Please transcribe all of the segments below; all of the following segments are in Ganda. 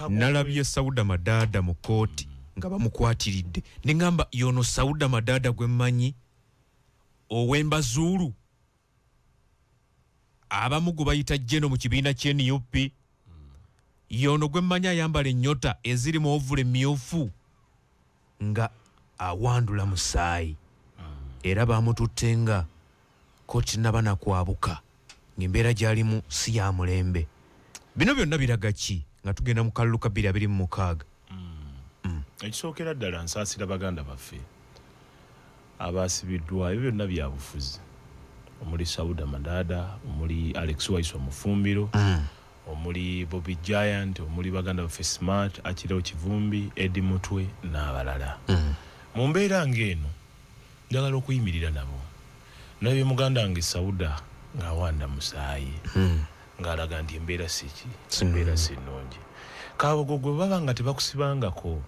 nalabye Sauda Madada mu kooti nga bamukwatiridde ne ngamba yono Sauda Madada gwe mmanyi owemba Zulu abamu gwe bayita jeno mu kibiina ky'NUP yono gwe mmanyi ayambala ennyota eziri mu ovule myufu nga awandula musaayi era bamututte nga kooti nabana kwabuka ng'embeera gy'alimu si ya mulembe. Bino byonna biraga ki nga tugenda mu kalulu ka 2026? Ekisookera ddala nsaasira baganda baffe abaasibiddwa ebyo byonna byabufuzi omuli Sauda Madada, omuli Alex Waiso Mufumbiro, omuli Bobby Giant, omuli baganda baffe Smart, Akirawo Kivumbi, Eddie Mutwe n'abalala. Mu mbeera ng'eno njagala okuyimirira nabo nabye muganda wange Sauda ng'awanda musaayi ng'alaga nti embeera siki embeera sinungi kabogo gwe baba nga tebakusibangako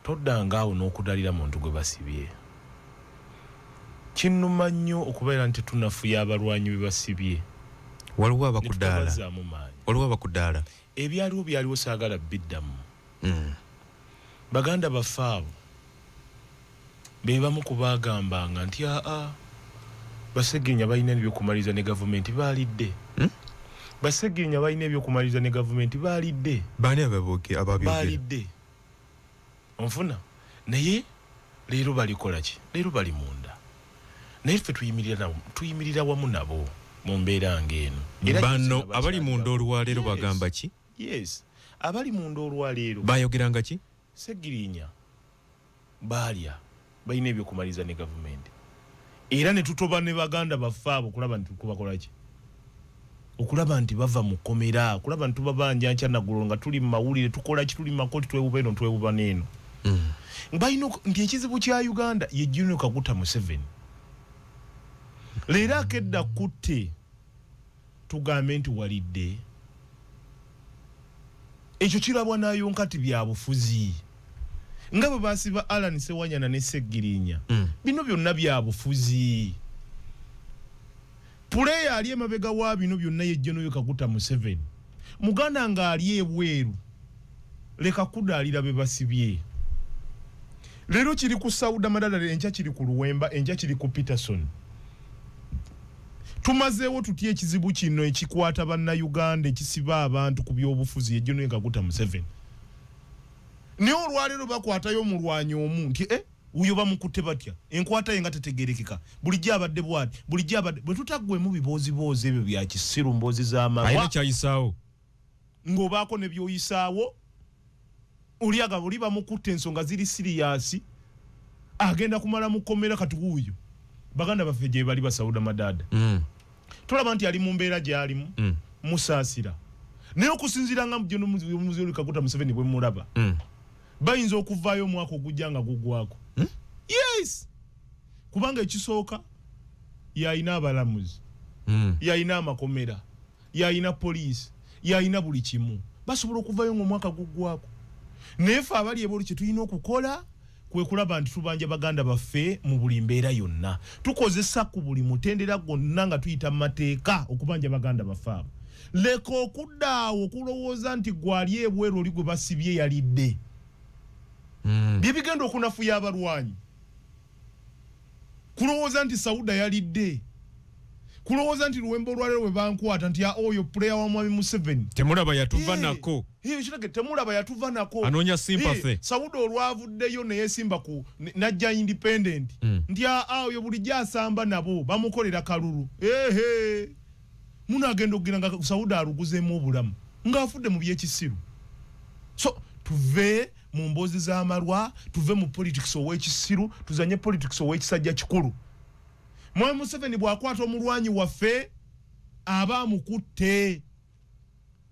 toddangaawo n'okudalira muntu gwe basibye. Kinnuma nnyo okubeera nti tunafuya abalwanyi be basibye. Waliwo abakudaala ebyaliwo saagala biddamu. Baganda baffe abo be bamu kubagambanga nti Basegenya balina ebyokumaliza ne gavumenti balidde. Basegenya balina ebyokumaliza ne gavumenti balidde. Bani ababyogera balidde. Onfuna naye leero balikola ki? Leero bali munda. Naye ffe tuyimirira wamu nabo mu mbeera ng'eno. Bano abali munda olwaleero bagamba ki? Yes. Abali munda olwaleero bayogeranga ki? Segirinya balya balina ebyokumaliza ne gavumenti. Era ne tutoba ne baganda baffe abo kulaba nti kubakola ki? Okulaba nti bava mu komera, okulaba nti tubabanja nkya naggulo nga tuli mu mawulire tukola ki tuli mu makoti twewuba eno twewuba n'eno. Balina nti ekizibu kya Uganda ye General Kaguta Museveni. Leero akedda kutte tugambe nti walidde. Ekyo kirabwa nayo nkati bya bufuzi. Nga bwe basiba Alan Sewanyana ne Segirinya. Bino byonna bya bufuzi. Puleya ali emabega wa bino byonna ye General Kaguta Museveni. Muganda nga ali ebweru. Leka kudalira be basibye. Leero kiri ku Sauda Madada, enkya kiri ku Luwemba, enkya kiri ku Peterson. Tumazeewo tutya ekizibu kino ekikwata bannayuganda ekisiba abantu ku byobufuzi ye General Kaguta Museveni. Ne olwaleero bakwatayo omulwanyi omu nti uyo bamukutte batya enkwata yenga tetegerekeka bulijja abadde bwati bulijja abadde bwe tutaggwemu biboozi ebyo bya kisiru mboozi z'amarwa ayina kyayisaawo ng'obaako ne byoyisaawo uliaga buli bamukutte ensonga ziri siriyasi agenda kumala mukomera katuuyo baganda baffe gye bali ba Sauda Madada tulaba nti ali mu mbeera gy'alimu musaasira naye okusinziira nga General Kaguta Museveni bwe mulaba bayinza okuvaayo omwaka ogujja nga gugwako. Yes, kubanga ekisooka yayina abalamuzi, yayina amakomera, yayina poliisi, yayina buli kimu. Basobola okuvaayo ng'omwaka gugwako. Naye ffe abali ebweru kye tulina okukola kwe kulaba nti tubanja baganda baffe mu buli mbeera yonna. Tukozesa ku buli mutendera gwonna nga tuyita mu mateeka okubanja baganda baffe abo. Leka okuddaawo okulowooza nti gwali ebweru oli gwe basibye yalidde. Bye bigenda okunafuya abalwanyi. Kulowooza nti Sauda yalidde. Kulowooza nti Luwemba olwaleero bwe bankwata nti oyo puleya wa Mwami Museveni. Temulaba yatuva nako. Kirage temulaba yatuva nako. Anoonya sympathy. Sauda olwavuddeyo ne yeesimba ku najja independent. Nti oyo bulijja asamba nabo bamukolera kalulu. Munagenda okugira nga Sauda aluguzeemu obulamu ng'afudde mu by'ekisiru. So tuve mu mboozi z'amarwa, tuve mu politics ow'ekisiru, tuzanye politics ow'ekisajja kikulu. Mwami Museveni bw'akwata omulwanyi waffe aba amukutte.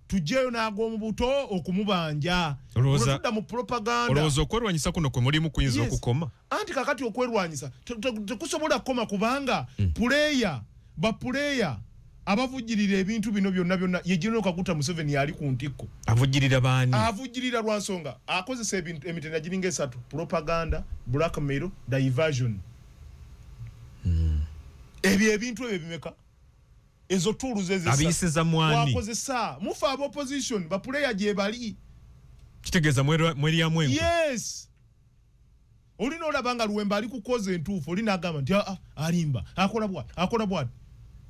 Tujjeyo n'ag'omu buto okumubanja. Olwozudda mu propaganda. Olowooza okwerwanyisa kuno kwe mulimu kuyinza okukoma? Anti kakati okwerwanyisa tekusobola kukoma kubanga puleya bapuleya abavujjirira ebintu bino byonna ye General Kaguta Museveni yali ku ntikko. Avujjirira baani? Avujjirira lwa nsonga akozesa ebintu emitendera giringa esatu: propaganda, blackmail, diversion. Ebyo ebintu ebyo bimeka ezo tools ezesa abiyisiza mwani wakozesa mufa abo opposition ba player je bali kitegeeza mweri ya mwengu yes olina olabanga Luwemba ali kukoza entuufu olina agamba nti alimba akola bwat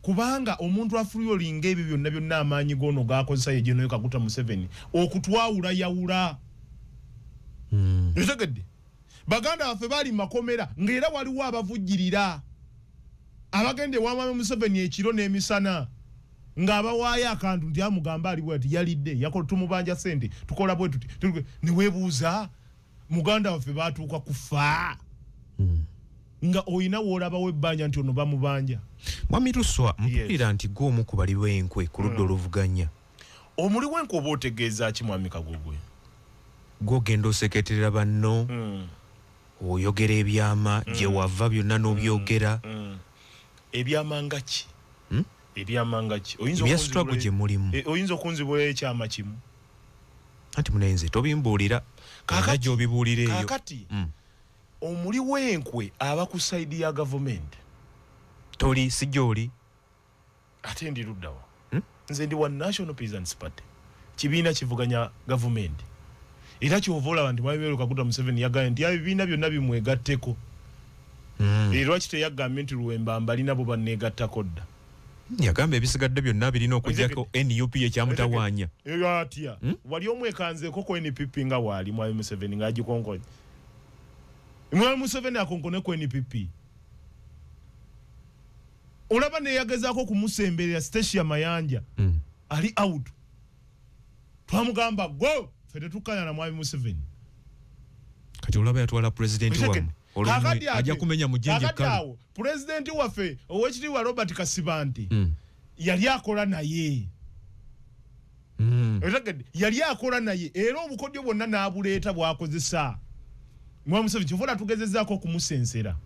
kubanga omuntu afulyo linga ebyo byonna amaanyi gono gakozesa ye General Kaguta Museveni okutwawula yawula Etegedde baganda baffe bali makomera ngera waliwo abavujjirira abagende wamama Museveni ekiro n'emisana ng'abawaayo akantu nti amugamba ali bwati yalidde yakola tumubanja sente tukola bwe tuti ne weebuuza muganda waffe baatuuka kufa nga oyina woolaba webbanja nti ono bamubanja Mwami Luswa mpulira nti gw'omu ku bali b'enkwe ku ludda oluvuganya omuli w'enkwe oba otegeeza ki Mwami Kagogwe gw'ogenda oseketerera banno oyogera ebyama gye wava byonna n'obyogera ebyama nga ki ebyama nga ki ebya struggle gye mulimu oyinza okunzibulayo ekyama kimu anti munenze tobimbuulira kakati gy'obibuulira eyo kakati omuli w'enkwe aba ku side ya government toli si gy'oli ate ndi luddawa nze ndi wa National Peasants Party kibiina kivuganya government era kyova olaba nti Mwami Kaguta Museveni yagambye nti ebibiina byonna bimwegatteko lwaki teyagambye nti Luwemba mbalina bo banneegattako dda yagamba ebisigadde byonna birina okugjako NUP ekyamutawaanya atya wali omwekanzeeko ku NPP nga waali Mwami Museveni ng'agikonkonye Mwami Museveni akonkone ku NPP olaba neyagezaako kumusemberera Stacia Mayanja ali out twamugamba go ffe tetukkanya na Mwami Museveni kati olaba yatwala president wamu ajja kumenya mujenje kale president waffe owekitiibwa Robert Kasibanti yali akola naye yali akola naye era obukodyo bwonna n'abuleeta bwakozesa Mwami Museveni kyovula tugezezaako okumusensera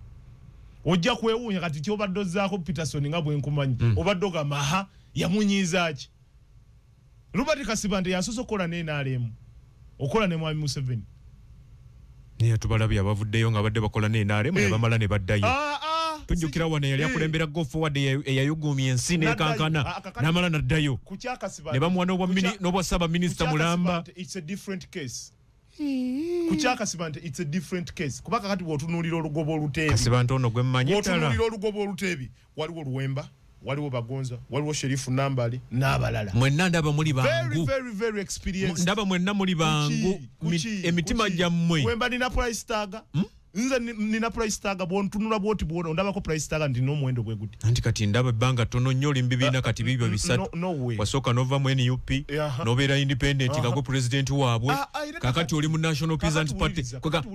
ojja kwewuunya kati kyobadde ozzaako Peterson nga bwenkumanyi obadde ogamba yamunyiiza ki Robert Kasibanti yasoose okukola n'NRM okola ne Mwami Museveni naye tubalabye abavuddeyo nga badde bakola n'NRM ne bamala ne baddayo tujjukira wano yali akulembera go forward eyayugumya ensi n'ekankana n'amala n'addayo ne bamuwa n'obwa Ssaabaminisita Mulamba it's a different case Kuchakasibanti it's a different case kubaka kati bw'otunuulira olugobo oluteebi Kasibanti ono gwe mmanyi bw'otunuulira olugobo oluteebi waliwo Luwemba waliwo Bagonza waliwo Sherifu Nambali n'abalala mwenna ndaba muli bangu very experienced ndaba mwenna muli bangu emitima gyammwe Luwemba nina price tag nze nina price tag bw'ontunula bw'oti bw'ona ndabako price tag ndi n'omuwendo bwe guti anti kati ndaba ebbanga ttono nnyo oli mu bibiina kati bibyo bisatu wasooka n'ova mu NUP n'obeera independent nga gwe president waabwe kakati oli mu National Peasants Party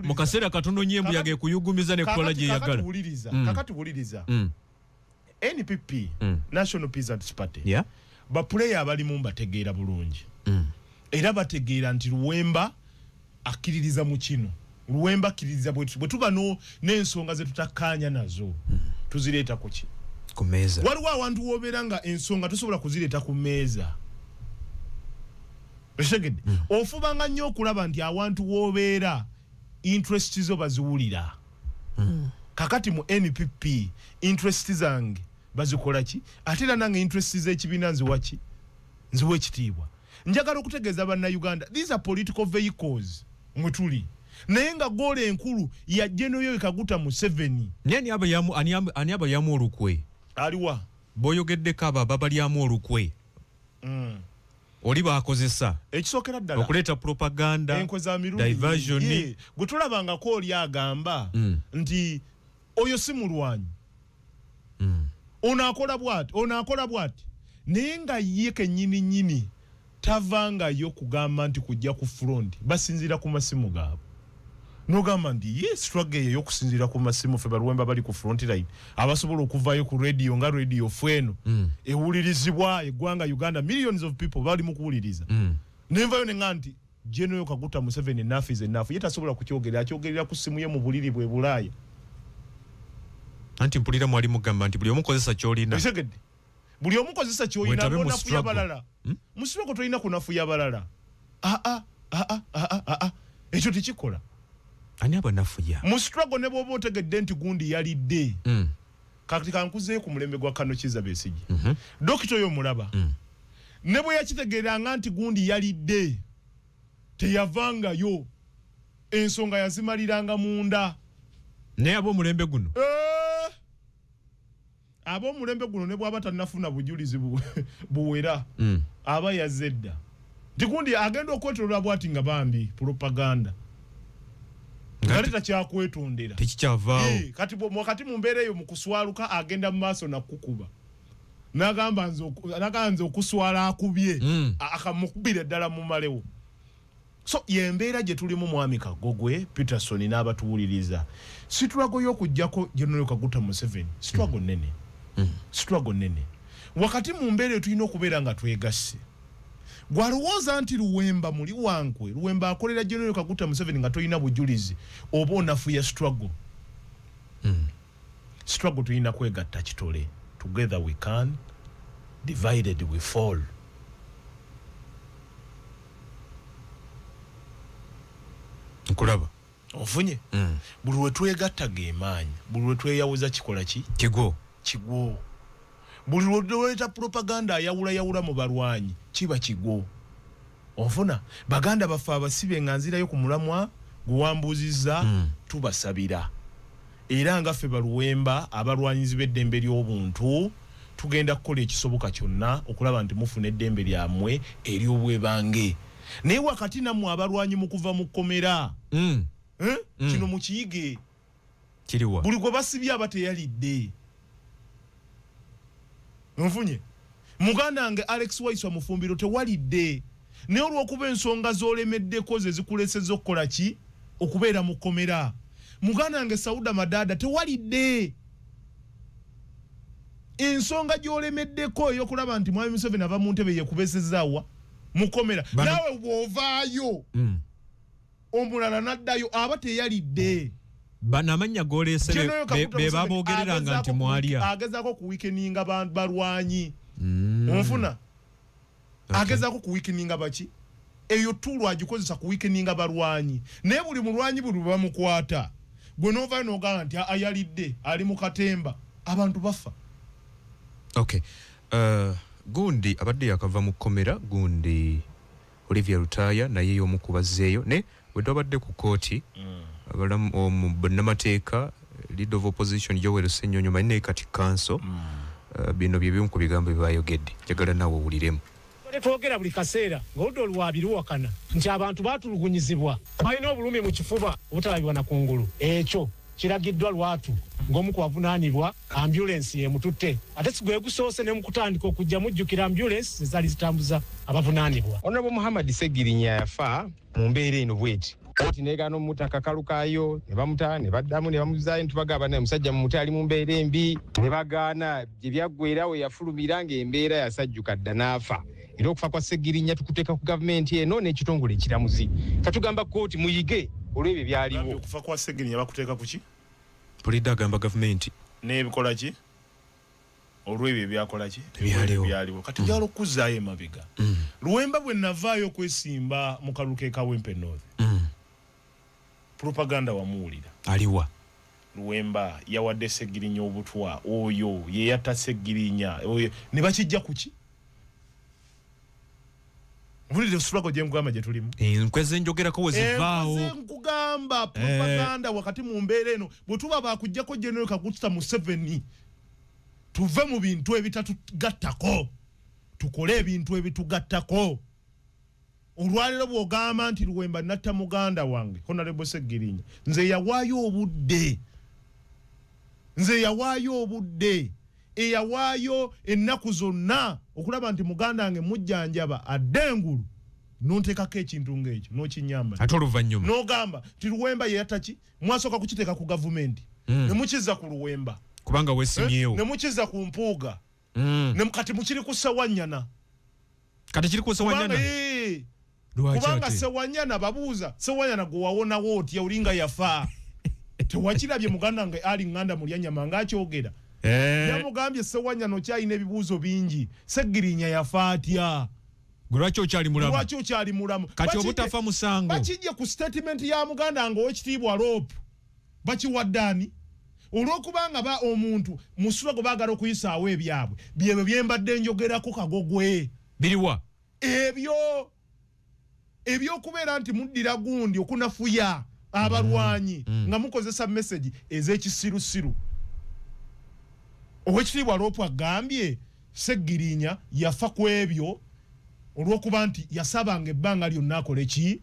mu kaseera katono nnyo embuyaga ekuyugumiza n'ekola gye yagala kakati wuliriza NPP National Peasants Party bapuleya abalimu mbategeera bulungi era bategeera nti Luwemba akkiririza mu kino Luwemba akkiririza bwe tuba n'ensonga ze tutakkaanya nazo tuzireeta ku ki ku meeza waliwo awantu woobeera nga ensonga tosobola kuzireeta ku meeza esegedde ofubanga nnyo okulaba nti awantu woobeera interest zo baziwulira kakati mu NPP interest zange bazikola ki ate era nange interest z'ekibiina nziwa ki nziwa ekitiibwa njagala okutegeeza bannayuganda these are political vehicles mwe tuli naye nga gola enkulu ya General Kaguta Museveni ani abalyamu olukwe aliwa boyogeddeko abo ababalyamu olukwe oli baakozesa ekisookera ddala okuleeta propaganda enkwe za mirundi diversion gwe tulabangako oli agamba nti oyo si mulwanyi onaakola bwati naye nga ye kennyini tavangayo kugamba nti kujja ku front basinzira ku masimu gaabo nogamba nti ye struggle ey'okusinzira ku masimu ffe Baluwemba bali ku front line abasobola okuvayo ku radio nga radio fweno ewulirizibwa eggwanga Uganda millions of people bali mu kuwuliriza nenvayo nenga nti General Kaguta Museveni enough is enough ye tasobola akyogerera ku simu ye mu buliri bwe Bulaaya anti mpulira mwali mugamba nti buli omukozesa kyolina bisegedde buli omukozesa kyolina bonafu yabalala musibako tolina kunafu yabalala ekyo tekikola ani abanafuya mu struggle ne bwoba otegedde nti gundi yalidde kakati kankuzeeyo ku mulembe gwa Kano Kizza Besigye dokita oyo mulaba ne bwe yakitegeeranga nti gundi yalidde teyavangayo ensonga yazimaliranga munda naye ab'omulembe guno ab'omulembe guno ne bw'aba tannafuna bujulizi buwera aba yazedda tigundi agenda okwetolola bwati nga bambi propaganda ngaleta kyakwetondera tekikyavaawo kati mu mbeera eyo mu kuswaluka agenda mu maaso nakukuba n'agamba nze okuswala akubye akamukubira ddala mu malewo. So yembeera gye tulimu mwami Kagogwe Peterson n'abatuwuliriza struggle y'okujjako General Kaguta Museveni struggle nene struggle nene wakati mu mbeera tulina okubeera nga twegasse gwalowooza nti Luwemba muli wankwe Luwemba akolera General Kaguta Museveni nga toyina bujulizi oba onafuya struggle struggle tulina kwegatta kitole together we can divided we fall. Nkulaba ofunye buli we twegatta geemaanyi buli we tweyawuza kikola ki kigo buli lwe leta propaganda ayawula mu balwanyi kiba kigo ofuna baganda bafa abasibe nga nzirayo ku mulamwa guwambuzizza tubasabira era nga ffe Baluwemba abalwanyizi b'eddembe ly'obuntu tugenda kukola ekisoboka kyonna okulaba nti mufuna eddembe lyammwe ery'obwebange naye wakati nammwe abalwanyi mu kuva mu kkomera kino mukiyige kiriwa buli gwe basibye aba teyalidde nfunye muganda wange Alex Waiswa Mufumbiro tewalidde naye olw'okuba ensonga z'olemeddeko ze zikulesezza okukola ki okubeera mu kkomera muganda wange Sauda Madada tewalidde ensonga gy'olemeddeko ey'okulaba nti Mwami Museveni ava mu ntebe yekubesezaawa mu kkomera naawe bw'ovaayo omulala n'addayo aba teyalidde banamanya goleese be baboogereranga nti mwalya agezaako ku weekeninga balwanyi onfuna agezaako ku weekeninga baki eyo tulu agikozesa ku weekeninga balwanyi naye buli mulwanyi buli bamukwata gwe n'ovaayo n'ogamba nti ayalidde ali mu katemba abantu bafa. Okay. Gundi abadde yakava mu kkomera gundi Olivia Rutaya naye y'omu kubazzeeyo ne bwe twabadde ku kooti bannamateeka leader of opposition Yoweri Ssennyonyi ne kati council bino bye bimu ku bigambo bye bayogedde njagala naawe owuliremu. Twogera buli kaseera ng'oludda olwabiruwakana nti abantu baatulugunyizibwa balina obulumi mu kifuba obutalabibwa na kungulu ekyo kiragiddwa lwatu ng'omu ku bavunaanibwa ambulance yemututte ate sigwe gusoose ne mu kutandika okujja mujjukira ambulance ezaali zitambuza abavunaanibwa. Honorable Muhammad Segirinya yafa mu mbeera eno bweti kati negano mutaka kalukayo ne bamuta ne baddamu ne bamuzaayo ntubagaba naye musajja mu mutali mu mbeera embi ne bagaana gye byaggwera we yafulumira ng'embeera yasajjuka dda n'afa. Era okufa kwa Segirinya tukuteeka ku gavumenti eno n'ekitongole ekiramuzi katugamba kooti muyige olw'ebyo byaliwo. Okufa kwa Segirinya bakuteeka ku ki? Pulidde agamba gavumenti n'ebikola ki olw'ebyo ebyakola ki byaliwo kati byalo okuzaayo emabega. Luwemba bwe navaayo okwesimba mu kalulu k'e Kawempe North propaganda wamuwulira aliwa Luwemba yawadde Segirinya obutwa oyo ye yatta Segirinya oyo ne bakijja ku ki vulire struggle gye nkugamba gye tulimu nkweze njogerako wezivaawo nkugamba propaganda wakati mu mbeera eno bwe tuba baakujjako General Kaguta Museveni tuve mu bintu ebitatugattako tukole ebintu ebitugattako. Olwaliro bw'ogamba nti Luwemba natta muganda wange Honorable Segirinya nze yawaayo obudde eyawaayo ennaku zonna okulaba nti muganda wange mujjanjaba addengulu nonteekako ekintu ng'ekyo n'okinyamba ate oluvannyuma n'ogamba ti Luwemba ye yatta ki mwasooka kukiteeka ku gavumenti ne mukizza ku Luwemba kubanga weesimyewo ne mukizza ku Mpuuga ne kati mukiri ku Ssewanyana kati kiri ku Ssewanyana kubanga Ssewanyana babuuza Ssewanyana gwe wawonawo otya olinga yafa tewakirabye muganda wange ali nganda mulyanyama ng'akyogera yamugambye Ssewanyana okyalina ebibuuzo bingi Segirinya yafa atya lwaki okyali mulamu kati obutafa musango bakijje ku statement ya muganda wange ow'ekitiibwa Rope bakiwaddaani olwokubanga ba omuntu musula go bagala okuyisaawo ebyabwe byebwe byembadde njogerako kagogwe biriwa ebyokubeera nti muddira gundi okunafuya abalwanyi nga mukozesa message ez'ekisirusiru. Owekitiibwa Loopu agambye Seggirinya yafa ku ebyo olw'okuba nti yasabanga ebbanga lyonna akole ki?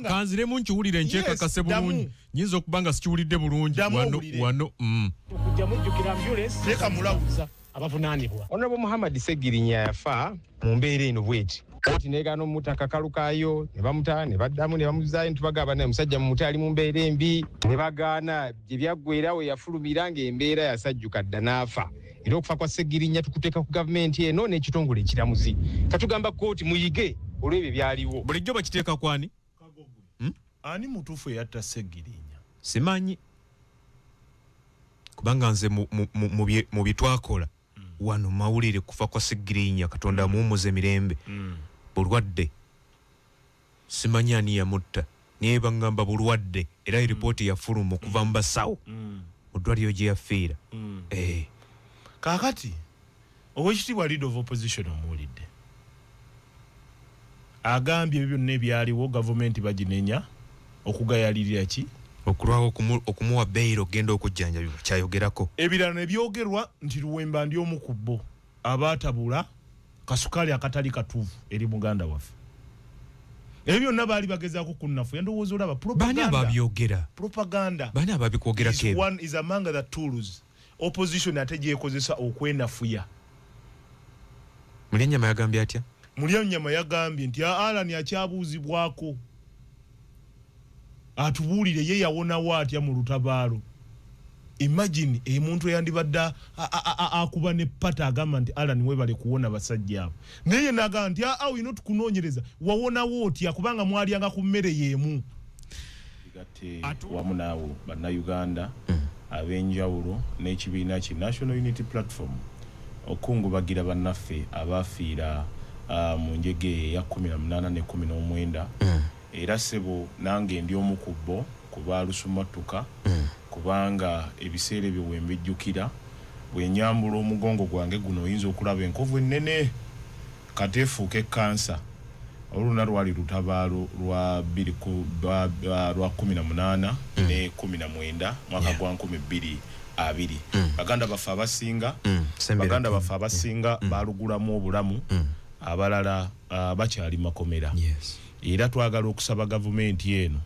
Kanziremu nkiwulire nkyekakase bulungi. Nyinza okuba nga sikiwulidde bulungi wano. Okujja mujjukira ambulance Teeka mulawuza abavunaanibwa. Honorable Muhammad Seggirinya yafa mu mbeera eno bweti. Kati negano mutaka kalukaayo ne bamuta ne baddamu ne bamuzaayo ntubagaba naye musajja mu mutali mu mbeera embi ne bagaana gye byaggweerawo yafulumira ng'embeera yasajjuka dda n'afa. Era okufa kwa Seggirinya tukuteeka ku gavumenti eno n'ekitongole ekiramuzi. Katugamba kooti muyige olw'ebyo byaliwo. Bulijjo bakiteeka kwani? Ani mutuufu eyatta Seggirinya? Simanyi. Kubanga nze mu byetwakola wano mawulire kufa kwa Seggirinya Katonda amuwummuze emirembe. Bulwadde. Simanyi ani yamutta. Naye bangamba bulwadde era ripooti yafuluma okuva mu basawo mu ddwaliro gye yafiira. Kaakati Owekitiibwa Leader of Opposition omuwulidde agambye ebyo byonna ebyaliwo gavumenti baginenya okugayalirira ki? Okulwawo okumuwa beyiro genda okujjanjabibwa kyayogerako. Ebirala ne byogerwa nti Luwemba ndi omu ku bo abaatabula kasukaali akatali katuufu eri muganda waffe. Ebyo byonna baali bagezaako kunnafuya ndowooza olaba baani ababyogera? Propaganda. Baani ababikwogerako ebyo? One is among the tools opposition ate gyekozesa okwenafuya. Mulyannyama yagambye atya? Mulyannyama yagambye nti Alan akyabuuzibwako atubuulire ye yawonawo atya mu lutabaalo. Imagine omuntu eyandibadde akuba ne pata agamba nti Alan webale kuwona basajja abo. Naye naga nti olina otukunoonyereza wawonawo otya kubanga mwalyanga ku mmere yeemu. Wamu naawo bannayuganda ab'enjawulo n'ekibiina ki National Unity Platform okungubagira bannaffe abaafiira mu njege ya 18 ne 19 era sebo nange ndi omu ku bo kuba lusumatuka kubanga ebiseera ebyo wembijjukira bwe nyambula omugongo gwange guno oyinza okulaba enkovu ennene kateefuuke kansa oluna lwali lutabaalo lwa 18 ne 19 mwaka gwa 2020 baganda baffe abasinga balugulamu obulamu abalala bakyali makomera. Era twagala okusaba gavumenti eno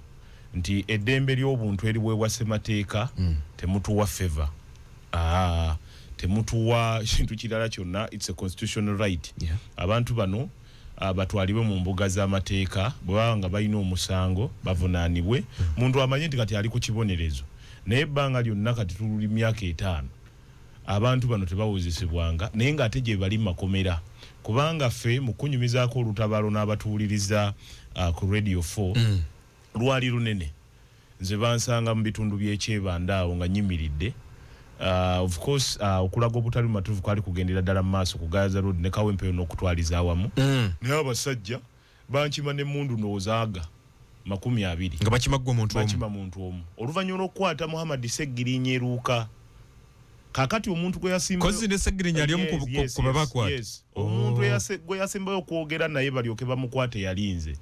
nti eddembe ly'obuntu eriweebwa ssemateeka temutuwa favor. Temutuwa kintu kirala kyonna. It's a constitutional right. Abantu bano batwalibwe mu mbuga z'amateeka bwe nga balina omusango bavunaanibwe. Muntu amanye nti kati ali ku kibonerezo naye ebbanga lyonna kati tululi myaka 5 abantu bano tebawuzisibwanga naye ng'ate gye bali makomera kubanga ffe mu kunyumizaako olutabaalo n'abatuwuliriza ku Radio 4 lwali lunene. Nze bansanga mu bitundu by'ekyebandaawo nga nyimiridde. Of course okulaga obutali matuufu kwali kugendera ddala mu maaso ku Gaza Road ne Kawempe n'okutwaliza awamu. Naye abasajja bankima n'emmundu ndowooza 20 nga bakimagwa muntu omu. Oluvannyuma lw'okukwata Muhammad Seggirinya eruuka. Kakati omuntu gwe yasimba kozi ne Seggirinya ali omu ku babakwata. Omuntu gwe yasimbayo okwogera naye balyoke bamukwate yalinze.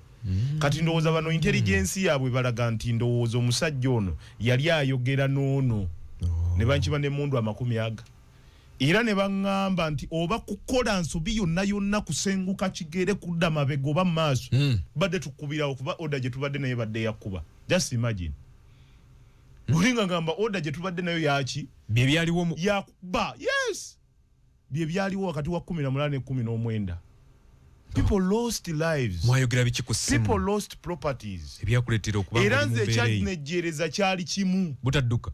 Kati ndowooza bano intelligence yaabwe balaga nti ndowooza omusajja ono yali ayogera n'ono. Ne bankiba n'emmundu 20. Era ne baŋŋamba nti oba kukola nsobi yonna kusenguka kigere kudda mabega oba maaso badde tukubirawo kuba oda gye tubadde naye badde yakkuba. Just imagine. Mulinga ngamba oda gye tubadde nayo yaki bye byaliwo yakuba. Yes, bye byaliwo wakati wa 18 ne 19. People lost lives. Mwayogera biki ku simu? People lost properties. Ebyakuleetera okuba era nze kyannejjereza kyali kimu butadduka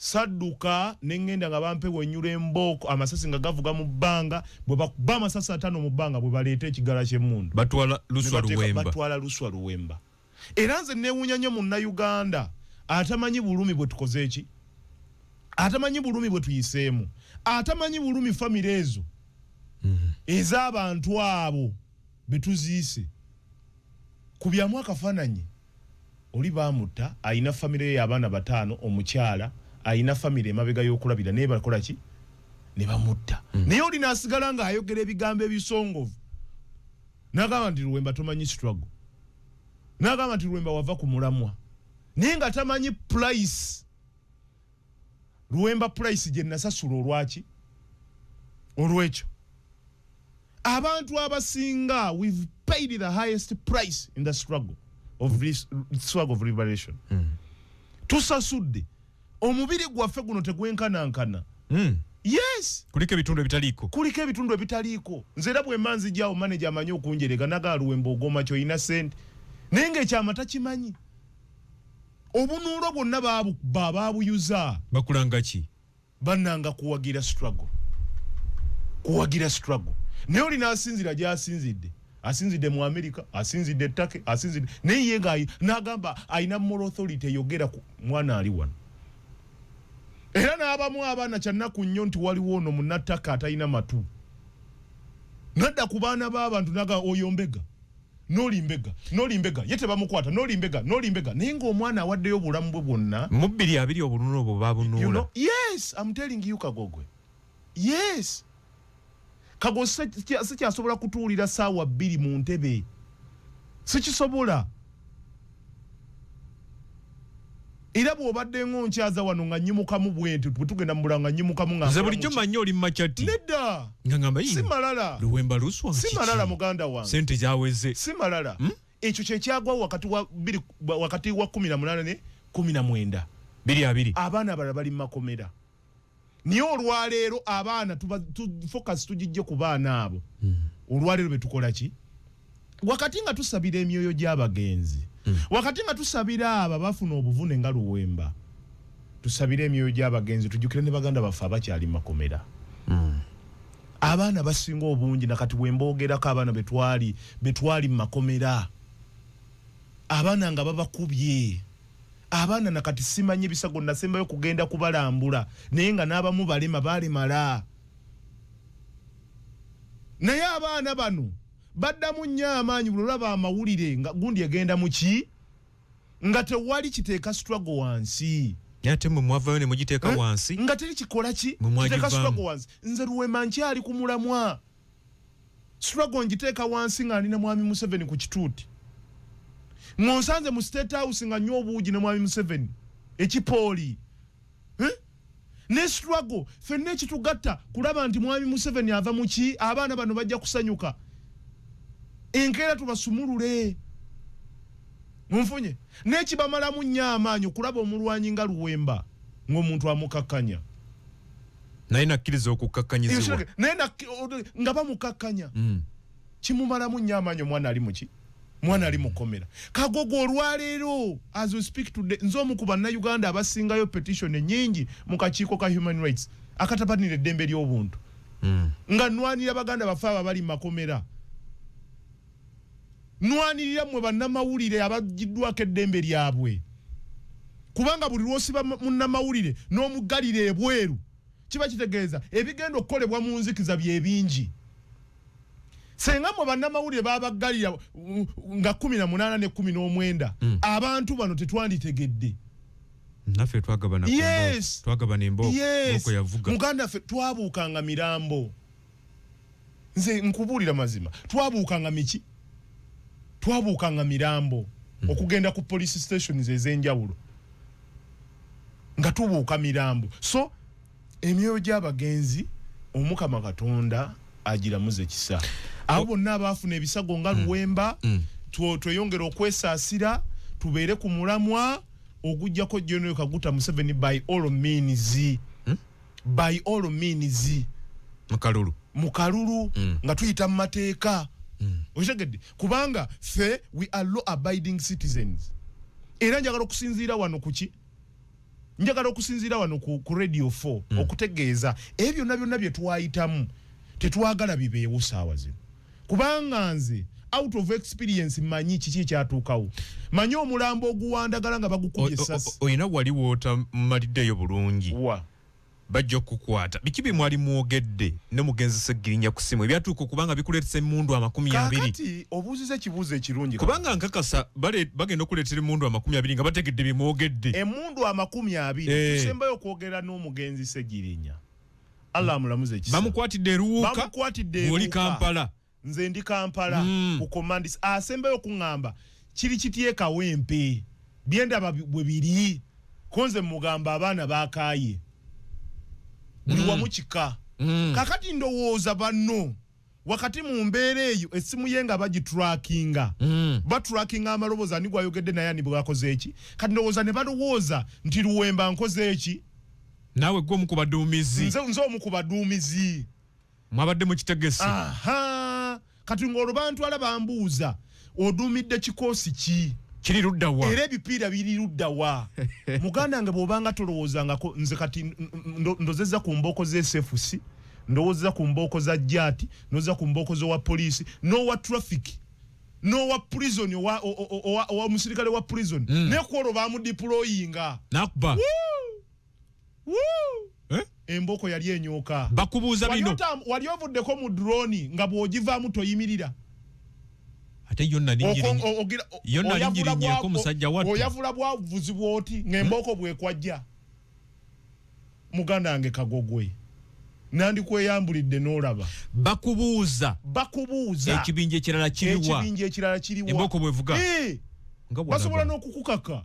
sadduka nengenda nga bampe wenyula emboko amasasi nga gavuga mu bbanga bwe bakuba amasasi 5 mu bbanga bwe baleeta ekigala ky'emmundu batwala luswa luwemba. Era nze neewunya nnyo munnayuganda atamanyi bulumi bwe tukoze eki, atamanyi bulumi bwe tuyiseemu, atamanyi bulumi famire ezo ez'abantu abo betuziise ku byamu akafaananyi oli baamutta ayina famire y'abaana bataano omukyala ayina famire emabega y'okulabira naye bakola ki ne bamutta naye oli n'asigala ng'ayogera ebigambo ebisongovu n'agamba nti Luwemba tomanyi struggle n'agamba nti Luwemba wava ku mulamwa naye nga tamanyi price Luwemba price gye nasasula olwaki olwekyo abantu abasinga we've paid the highest price in the struggle of liberation tusasudde omubiri gwaffe guno tegwenkanankana yes kuliko ebitundu ebitaliiko nze era bwe manzi jawo manager amanyi okunjerega naga Luwemba ogoma kyo ina sente naye ng'ekyama takimanyi obunuulo bwonna baabuyuza bakulanga ki bannanga kuwagira struggle naye oli n'asinzira gy'asinzidde asinzidde mu America asinzidde ettake asinzidde naye ye n'agamba ayina moral authority eyogera ku mwana ali wano era n'abamu abaana kyannaku nnyo nti waliwo ono munnattaka atalina matu nadda ku baana b'abantu naga oyombega n'olimbega ye tebamukwata n'olimbega naye ng'omwana awaddeyo obulamu bwe bwonna mu 2 obulunno obwo babunuula yes I'm telling you Kagogwe yes Kago sikyasobola kutuulira ssaawa 2 mu ntebe sikisobola era bw'obadde nkyaza wano nga nnyimukamu bwenti bwetugenda mu bulanga nnyimukamu nga nze bulijjo manyi oli machati nedda nga ngamba si malala Luwemba luswa si malala muganda wange sente gyaweze si malala ekyo kyekyagwa wakati wa 18 ne 19 2 abaana abalala bali mu makomera niye olwaleero abaana focus tugijje ku baana abo olwaleero betukola ki wakati nga tusabira emyoyo gy'abagenzi wakati nga tusabira aba bafuna obuvune nga Luwemba tusabira emyoyo gy'abagenzi tujjukire ne baganda baffe abakyali mu makomera abaana basinga obungi nakati bwemboogerako abaana betwali mu makomera abaana nga babakubye abaana nakati simanyi ebisago nasembayo kugenda kubalambula naye nga n'abamu balemala naye abaana bano baddamu nnyo amaanyi buli olaba amawulire nga gundi egenda mu ki nga tewali kiteeka struggle wansi ate mwe mwavayo ne mugiteeka wansi nga teri kikola ki kiteeka struggle wansi nze Luwemba nkyali ku mulamwa struggle ngiteeka wansi nga nina mwami Museveni ku kituuti ngonsanze mu State House nga nnyo obuugi ne mwami Museveni ekipooli ne struggle fenna ekitugatta kulaba nti mwami Museveni ava mu ki abaana bano bajja kusanyuka enkeera tubasumulule munfunye n'ekibamalamu nnyo amaanyi okulaba omulwanyi nga Luwemba ng'omuntu amukakkanya naye nakkiriza okukakkanyizibwa naye nga bamukakkanya kimumalamu nnyo amaanyi omwana ali muki mwana ali mukomera Kagogo olwaleero as we speak today nze omu ku bannayuganda abasingayo petition ennyingi mu kakiiko ka human rights akatabanira eddembe ly'obuntu nga nnwanira baganda baffe abali mu makomera nwanirira mwe bannamawulire abagiddwako eddembe lyabwe kubanga buli lwosiba munnamawulire n'omuggalira ebweru kiba kitegeeza ebigenda okukolebwa mu nzikiza bye bingi senga mwe bannamawulire babaggalira nga 18 ne 19 abantu bano tetwanditegedde naffe twagabana embo oko yavuga muganda ffe twabuukanga mirambo nze nkubuulira mazima twabuukanga miki twabuukanga mirambo okugenda ku police stations ez'enjawulo nga tubuuka mirambo so emyoyo gy'abagenzi Omukama Katonda agiramuze kisa abo bonna abaafuna ebisago nga Luwemba tweyongera okwesaasira tubeere ku mulamwa ogujjako General Kaguta Museveni by all means mukalulu nga tuyita mu mateeka okitegedde kubanga ffe we are law abiding citizens era njagala okusinziira wano kuki njagala okusinziira wano ku Radio 4 okutegeeza ebyo byonna bye twayitamu tetwagala bibeewo saawa zino kubanga nze out of experience manyi kiki kyatuukawo manyi omulambo oguwandagala nga bagukubye essasi oyina wali woota mmaliddeyo bulungi bajja okukwata bikibi mwali muogedde ne mugenzi Segirinya ku simu ebyatuuka kubanga bikuleetese emmundu 20 kakati obuuziza ekibuuzo ekirungi kubanga nkakasa bagenda okuleetera emmundu 20 nga bategedde bimwogedde emmundu 20 tusembayo okwogera n'omugenzi Segirinya Allah amulamuze ekisa bamukwatidde eruwuka oli Kampala nze ndi Kampala ku commandis asembayo okuŋŋamba kiri kitye kawempe byendaba bwe biri konze mugamba abaana bakaaye buli wamu kika kakati ndowooza banno wakati mu mbeera eyo essimu ye nga bagitrackinga batrackinga amaloboozi ani gwayogedde naye ani bwakoze eki kati ndowooza ne balowooza nti Luwemba nkoze eki naawe gwe omu ku baduumizi nze omu ku baduumizi mwabadde mu kitegesi kati ng'olwo bantwala bambuuza oduumidde kikoosi ki kiri ludda wa era ebipiira biri ludda wa muganda nga bw'obanga tolowoozangako nze kati ndozezza ku mbooko z'SFC ndowooza ku mbooko za jati ndowooza ku mbooko z'owa poliisi n'owa traffic n'owa prison owa musirikale wa prison nekwolwo bamudiployinga nakuba embooko yali enyooka bakubuuza bino wali ovuddeko mu drone nga bw'ogivaamu toyimirira ate yonna lingirinnyeko musajja wattu oyavula bwavuzibwa oti ng'embooko bwekwajja muganda wange Kagogwe nandikweyambulidde n'olaba bakubuuza ekibinja ekirala kiriwa embooko bwevuga basobola n'okukukaka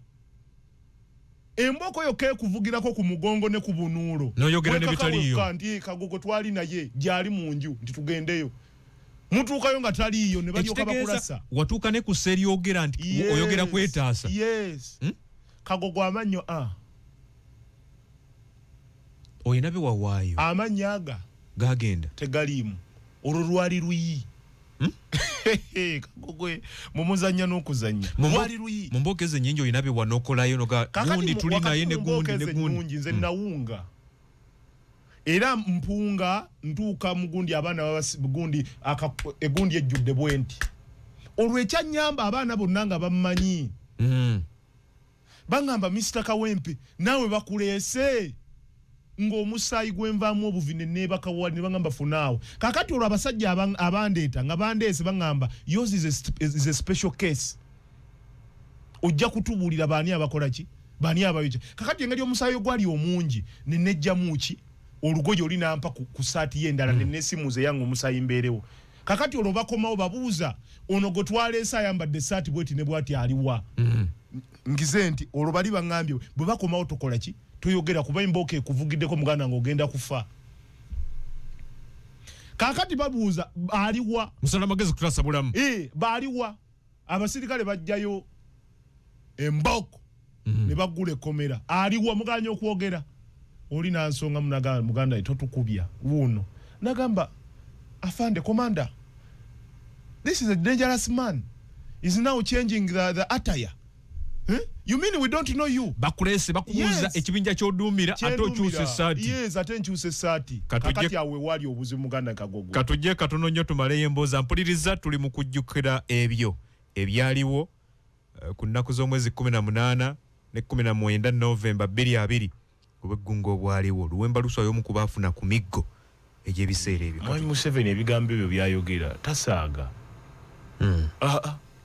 embooko yokka ekuvugirako ku mugongo ne ku bunuulo n'oyogera ne bitaliyo nti Kagogo twali naye gyali mu nju nti tugendeyo mutuukayo nga taliyo ne balyoka bakulasa watuuka ne ku seeryogera nti oyogera kwetaasa Kagogo amannyo oyina bye wawaayo amannya aga gagenda tegaliimu olwo lwali luyi Kagogwe mumuzannya n'okuzannya lwali luyi mu mbooko ezo ennyingi oyina bye wanookolayo gundi tuli naye ne gundi nze nawunga era mpunga ntuuka mugundi abaana gundi egundi ejjudde bwenti olwo ekyanyamba abaana bonna nga bammanyi bangamba Mr. Kawempe naawe bakuleese ng'omusaayi gwenvaamu obuvine nebakawali ne bangamba funaawo kakati olwo abasajja abandeeta nga bandeese bangamba yours is a special case ojja kutubuulira baani abakola ki baani abayoja kakati engeri omusaayi ogwali omungi nenejjamu ki olugoye oli nampa ku saati y'endala nenesimuze yange omusaayi mbeerewo kakati olwo bakomawo babuuza ono gwe twaleese ayambadde saati bweti ne bwati aliwa ngize nti olwo bali baŋŋambye bwe bakomawo tokola ki toyogera kuba embooko ekuvugiddeko muganda ng'ogenda kufa kakati babuuza aliwa musala magezi kutasa bulamu baaliwa abasirikale bajjayo embooko ne baggula ekkomera aliwa muganya okwogera oli nansonga muganda totukubya wuno nagamba afande commander this is a dangerous man is now changing the attire you mean we don't know you bakulese bakubuuza ekibinja ky'oduumira ate okyusa essaati ate nkyusa essaati kakati awe wali obuzibu muganda Kagogo katujje katono nnyo tumaleyo embooza mpuliriza tuli mu kujjukira ebyo ebyaliwo ku nnaku z'omwezi 18 ne 19 Novemba 2020 obweggunga obwaliwo Luwemba luswayo omu ku baafuna ku miggo egy'ebiseera ebyo Mwami Museveni ebigambo ebyo byayogera tasaaga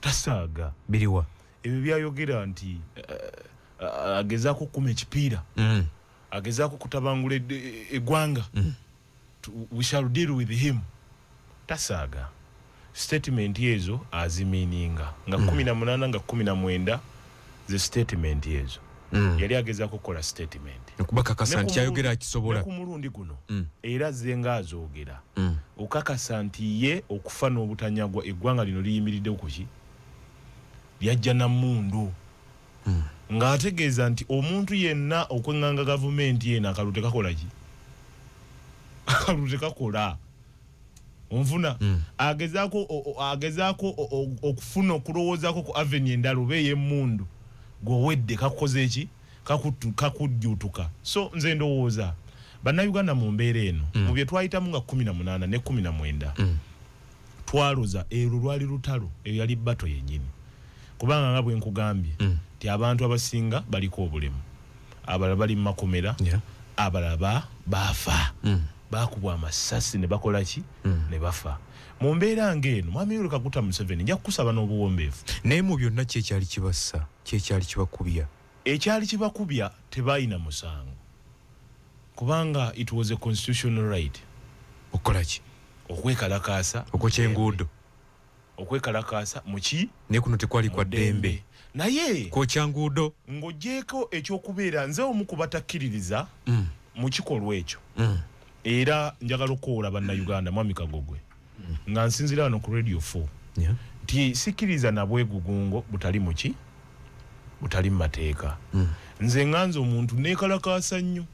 tasaaga biriwa ebyo byayogera nti agezaako okukuma ekipiira agezaako kutabangula eggwanga we shall deal with him tasaaga statement ezo azimiininga nga 18 nga 19 ze statement ezo yali agezaako kukola statement okubakakasa nti ayogera akisobola ku mulundi guno era zenga azoogera okakasa nti ye okufa n'obutanyagwa eggwanga lino liyimiridde kuki lyajja na mundu ng'ategeeza nti omuntu yenna okwenganga gavumenti yena akalute kakola ki akalute kakola onfuna agezaako okufuna okulowoozaako ku avenue endala oba ey'emmundu gw'owedde kakukoze eki kakujjuutuka so nze ndowooza bannayuganda mu mbeera eno mu bye twayitamu nga 18 ne 19 twaloza ero lwali lutalo eyo yali bbato yennyini kubanga nga bwe nkugambye nti abantu abasinga baliko obulemu abalala bali mu makomera abalaba bafa bakubwa amasasi ne bakola ki ne bafa mu mbeera ng'eno mwami Yoweri Kaguta Museveni nja kukusaba n'obuwombeefu naye mu byonna kyekyali kibassa kyekyali kibakubya ekyali kibakubya tebayina musango kubanga it was a constitutional right okola ki okwekalakaasa okokya enguudo okwekalakaasa muki naye kuno tekwali kwa ddembe naye kwokya nguudo ng'oggyeko ekyokubeera nze omu ku batakkiririza mu kikolwa ekyo era njagala okwowola bannayuganda mwami Kagogwe nga nsinzira wano ku radio 4 nti sikkiriza na bwegugungo butali muki butali mu mateeka nze nganze omuntu neekalakaasa nnyo